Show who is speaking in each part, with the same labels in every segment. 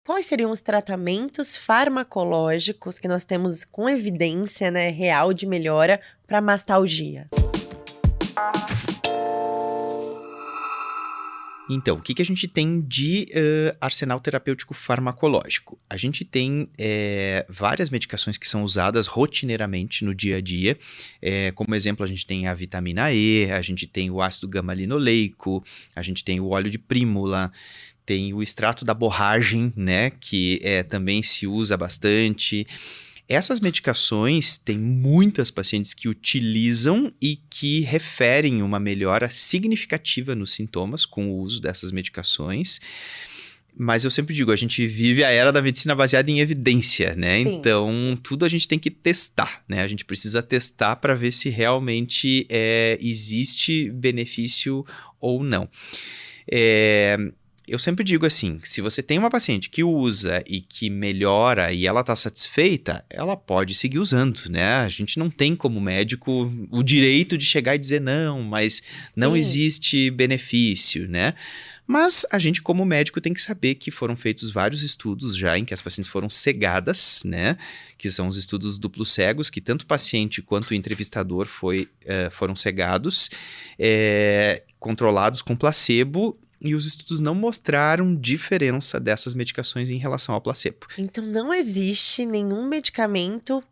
Speaker 1: quais seriam os tratamentos farmacológicos que nós temos com evidência, né, real de melhora para mastalgia?
Speaker 2: Então, o que a gente tem de arsenal terapêutico farmacológico? A gente tem várias medicações que são usadas rotineiramente no dia a dia. Como exemplo, a gente tem a vitamina E, a gente tem o ácido gama-linoleico, a gente tem o óleo de prímula, tem o extrato da borragem, né, que também se usa bastante. Essas medicações, tem muitas pacientes que utilizam e que referem uma melhora significativa nos sintomas com o uso dessas medicações. Mas eu sempre digo, a gente vive a era da medicina baseada em evidência, né?
Speaker 1: Sim.
Speaker 2: Então, tudo a gente tem que testar, né? A gente precisa testar para ver se realmente existe benefício ou não. Eu sempre digo assim, se você tem uma paciente que usa e que melhora e ela está satisfeita, ela pode seguir usando, né? A gente não tem como médico o direito de chegar e dizer não, mas não existe benefício, né? Mas a gente, como médico, tem que saber que foram feitos vários estudos já em que as pacientes foram cegadas, né? Que são os estudos duplos cegos, que tanto o paciente quanto o entrevistador foram cegados, controlados com placebo. E os estudos não mostraram diferença dessas medicações em relação ao placebo.
Speaker 1: Então, não existe nenhum medicamento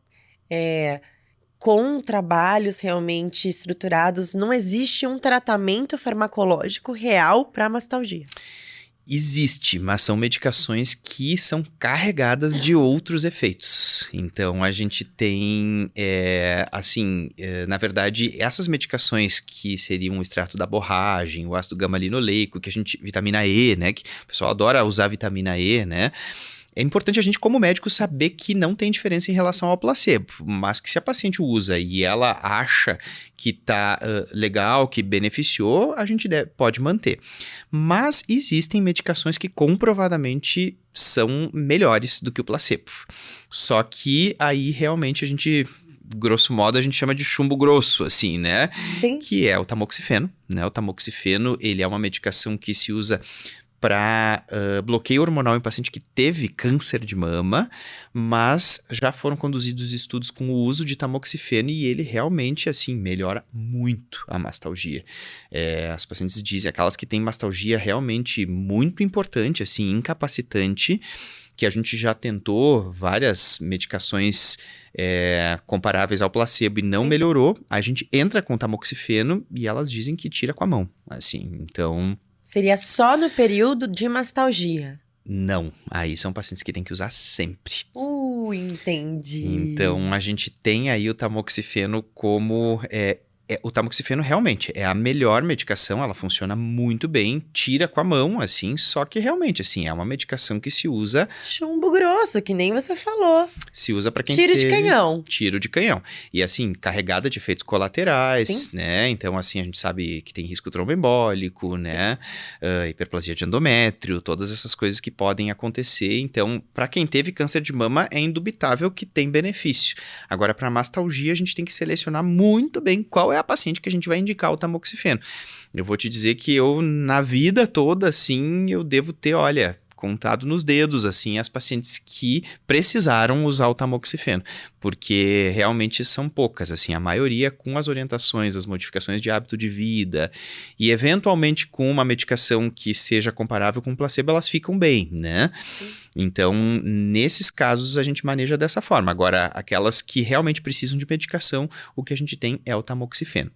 Speaker 1: com trabalhos realmente estruturados, não existe um tratamento farmacológico real para mastalgia.
Speaker 2: Existe, mas são medicações que são carregadas de outros efeitos. Então, a gente tem, na verdade, essas medicações que seriam o extrato da borragem, o ácido gama-linoleico, vitamina E, né? Que o pessoal adora usar vitamina E, né? É importante a gente, como médico, saber que não tem diferença em relação ao placebo, mas que se a paciente usa e ela acha que tá legal, que beneficiou, a gente pode manter. Mas existem medicações que comprovadamente são melhores do que o placebo. Só que aí realmente a gente, grosso modo, a gente chama de chumbo grosso, assim, né?
Speaker 1: Sim.
Speaker 2: Que é o tamoxifeno, né? O tamoxifeno, ele é uma medicação que se usa para bloqueio hormonal em paciente que teve câncer de mama, mas já foram conduzidos estudos com o uso de tamoxifeno e ele realmente, assim, melhora muito a mastalgia. As pacientes dizem, aquelas que têm mastalgia realmente muito importante, assim, incapacitante, que a gente já tentou várias medicações comparáveis ao placebo e não melhorou, a gente entra com tamoxifeno e elas dizem que tira com a mão, assim, então...
Speaker 1: Seria só no período de mastalgia?
Speaker 2: Não, aí são pacientes que tem que usar sempre.
Speaker 1: Entendi.
Speaker 2: Então, a gente tem aí o tamoxifeno como... o tamoxifeno realmente é a melhor medicação, ela funciona muito bem, tira com a mão, assim, só que realmente, assim, é uma medicação que se usa...
Speaker 1: Chumbo grosso, que nem você falou.
Speaker 2: Se usa para quem
Speaker 1: Tiro de canhão.
Speaker 2: Tiro de canhão. E, assim, carregada de efeitos colaterais,
Speaker 1: Sim.
Speaker 2: né? Então, assim, a gente sabe que tem risco tromboembólico, né? Hiperplasia de endométrio, todas essas coisas que podem acontecer. Então, para quem teve câncer de mama, é indubitável que tem benefício. Agora, para mastalgia, a gente tem que selecionar muito bem qual é a paciente que a gente vai indicar o tamoxifeno. Eu vou te dizer que eu, na vida toda, assim, eu devo ter, olha, contado nos dedos, assim, as pacientes que precisaram usar o tamoxifeno, porque realmente são poucas, assim, a maioria com as orientações, as modificações de hábito de vida e, eventualmente, com uma medicação que seja comparável com o placebo, elas ficam bem, né? Então, nesses casos, a gente maneja dessa forma. Agora, aquelas que realmente precisam de medicação, o que a gente tem é o tamoxifeno.